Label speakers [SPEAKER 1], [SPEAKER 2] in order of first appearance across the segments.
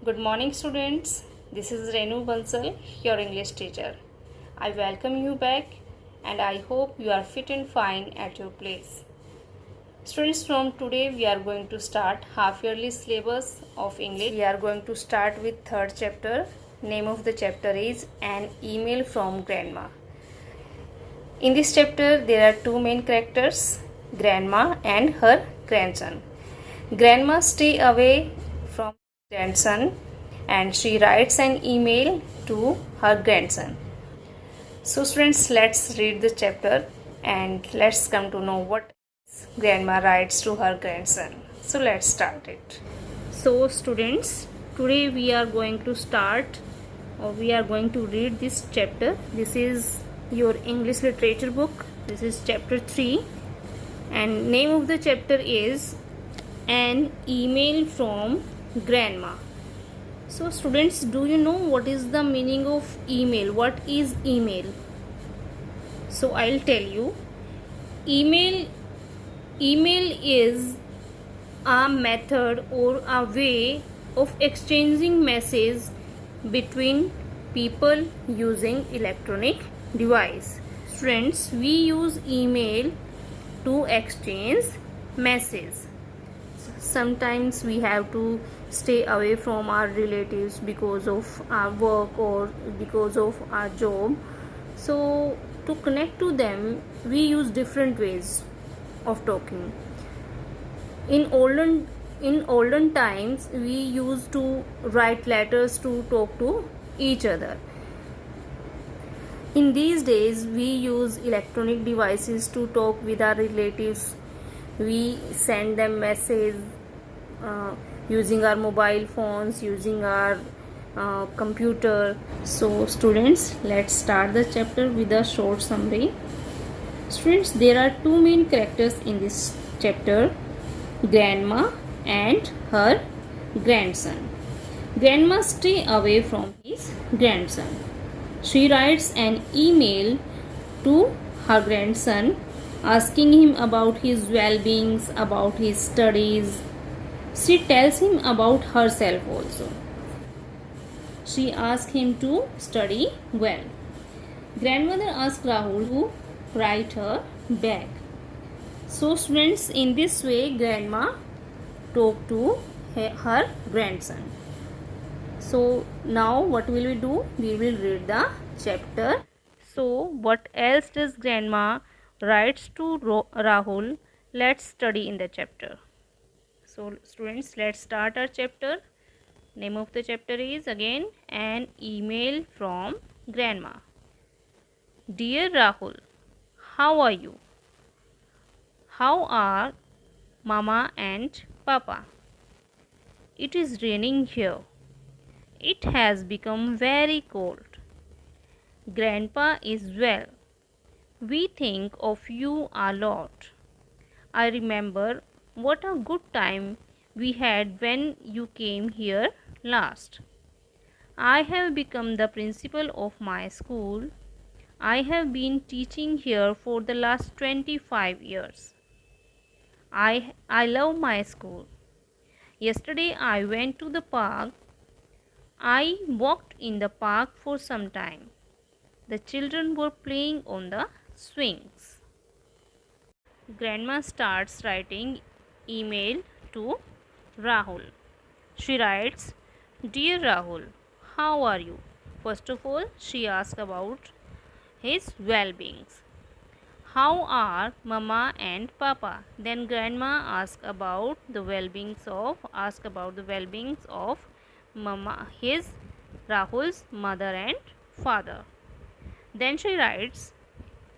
[SPEAKER 1] Good morning, students. This is Renu Bansal, your English teacher. I welcome you back and I hope you are fit and fine at your place. Students, from today we are going to start half-yearly syllabus of English. We are going to start with third chapter. Name of the chapter is An Email from Grandma. In this chapter, there are two main characters, Grandma and her grandson. Grandma stay away from grandson and she writes an email to her grandson. So students, let's read the chapter and let's come to know what grandma writes to her grandson. So let's start it. So students, today we are going to start or we are going to read this chapter. This is your English literature book. This is chapter 3 and name of the chapter is An Email from Grandma. So students, do you know what is the meaning of email? What is email? So I'll tell you. Email is a method or a way of exchanging messages between people using electronic device. Friends, we use email to exchange messages. Sometimes we have to stay away from our relatives because of our work or because of our job. So to connect to them, we use different ways of talking. In olden times, we used to write letters to talk to each other. In these days, we use electronic devices to talk with our relatives. We send them messages using our mobile phones, using our computer. So students, let's start the chapter with a short summary. Students, there are two main characters in this chapter, Grandma and her grandson. Grandma stay away from his grandson. She writes an email to her grandson asking him about his well-beings, about his studies. She tells him about herself also. She asks him to study well. Grandmother asks Rahul to write her back. So students, in this way grandma talked to her grandson. So now what will we do? We will read the chapter. So what else does grandma writes to Rahul? Let's study in the chapter. So students, let's start our chapter. Name of the chapter is again An Email from Grandma. Dear Rahul, how are you? How are Mama and Papa? It is raining here. It has become very cold. Grandpa is well. We think of you a lot. I remember what a good time we had when you came here last. I have become the principal of my school. I have been teaching here for the last 25 years. I love my school. Yesterday I went to the park. I walked in the park for some time. The children were playing on the swings. Grandma starts writing email to Rahul. She writes, Dear Rahul, how are you? First of all, she asks about his well-beings. How are Mama and Papa? Then Grandma asks about the well-beings of Mama, his Rahul's mother and father. Then she writes,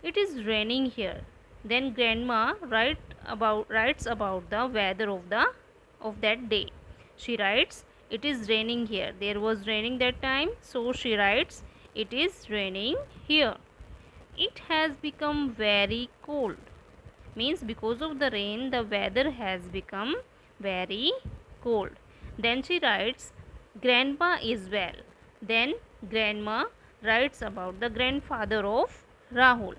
[SPEAKER 1] It is raining here. Then Grandma writes about the weather of that day. She writes, It is raining here. There was raining that time, so she writes, It is raining here. It has become very cold. Means because of the rain, the weather has become very cold. Then she writes, Grandpa is well. Then Grandma writes about the grandfather of Rahul.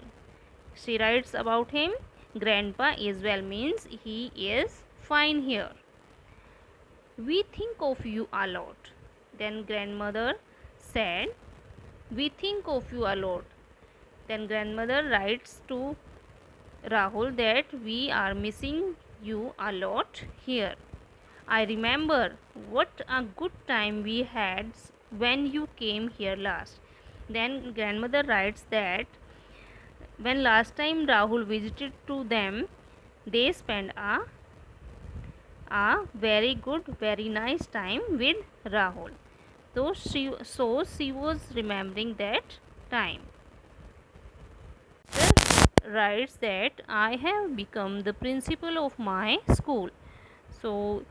[SPEAKER 1] She writes about him, Grandpa is well means he is fine here. We think of you a lot. Then grandmother said, we think of you a lot. Then grandmother writes to Rahul that we are missing you a lot here. I remember what a good time we had when you came here last. Then grandmother writes that when last time Rahul visited to them, they spent a very good, very nice time with Rahul. So she was remembering that time. Writes that I have become the principal of my school. So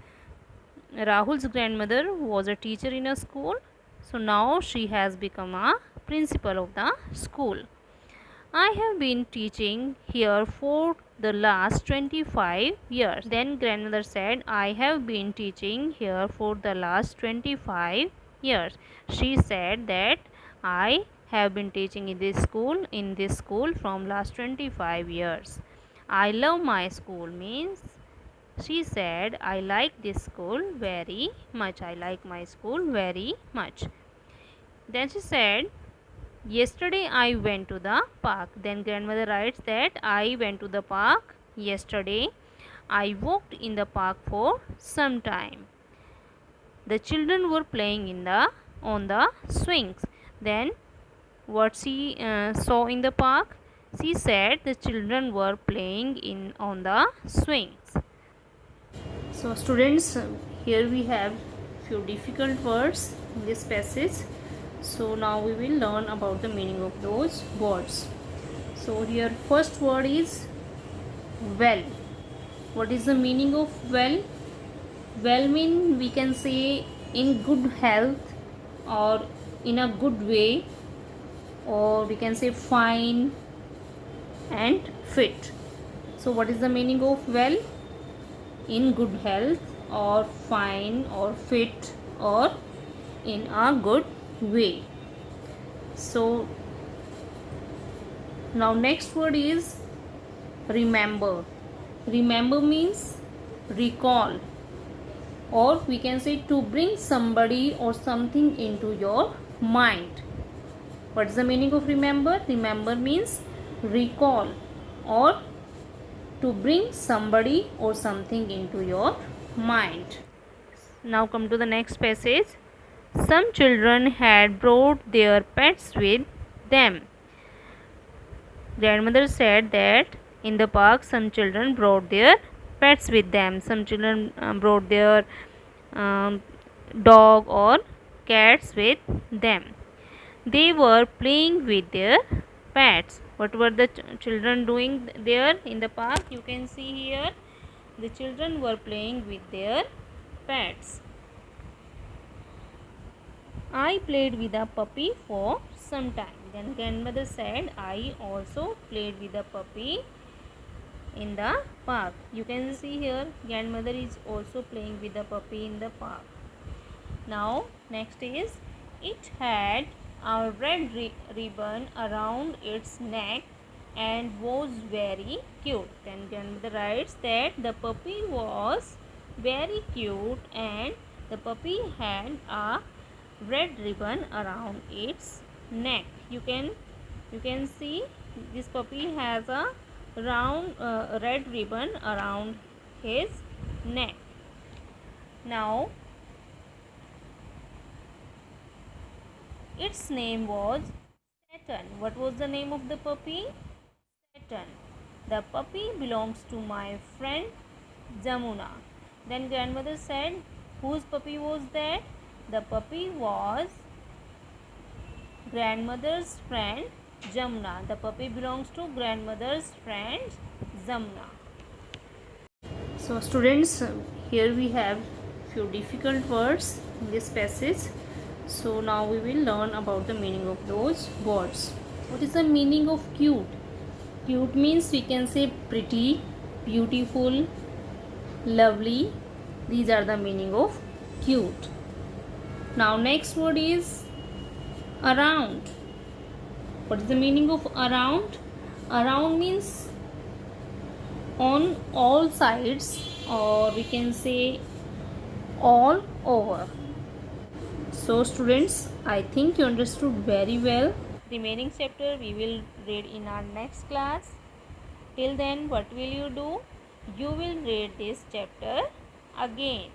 [SPEAKER 1] Rahul's grandmother was a teacher in a school. So now she has become a principal of the school. I have been teaching here for the last 25 years. Then grandmother said, I have been teaching here for the last 25 years. She said that I have been teaching in this school from last 25 years. I love my school means she said, I like this school very much. I like my school very much. Then she said, yesterday I went to the park. Then grandmother writes that I went to the park yesterday. I walked in the park for some time. The children were playing on the swings. Then what she saw in the park? She said the children were playing on the swings. So students, here we have few difficult words in this passage. So now we will learn about the meaning of those words. So here first word is well. What is the meaning of well? Well mean we can say in good health or in a good way, or we can say fine and fit. So what is the meaning of well? In good health or fine or fit or in a good way. So now next word is remember. Remember means recall, or we can say to bring somebody or something into your mind. What is the meaning of remember? Remember means recall or to bring somebody or something into your mind. Now come to the next passage. Some children had brought their pets with them. Grandmother said that in the park some children brought their pets with them. Some children brought their dog or cats with them. They were playing with their pets. What were the children doing there in the park? You can see here the children were playing with their pets. I played with a puppy for some time. Then grandmother said, I also played with a puppy in the park. You can see here grandmother is also playing with the puppy in the park. Now next is it had a red ribbon around its neck and was very cute. Then grandmother writes that the puppy was very cute and the puppy had a red ribbon around its neck. You can see this puppy has a round red ribbon around his neck. Now its name was Saturn. What was the name of the puppy? Saturn. The puppy belongs to my friend Jamuna. Then grandmother said, whose puppy was that? The puppy was grandmother's friend Jamuna. The puppy belongs to grandmother's friend Jamuna. So students, here we have few difficult words in this passage. So now we will learn about the meaning of those words. What is the meaning of cute? Cute means we can say pretty, beautiful, lovely. These are the meaning of cute. Now next word is around. What is the meaning of around? Around means on all sides, or we can say all over. So students, I think you understood very well. Remaining chapter we will read in our next class. Till then, what will you do? You will read this chapter again.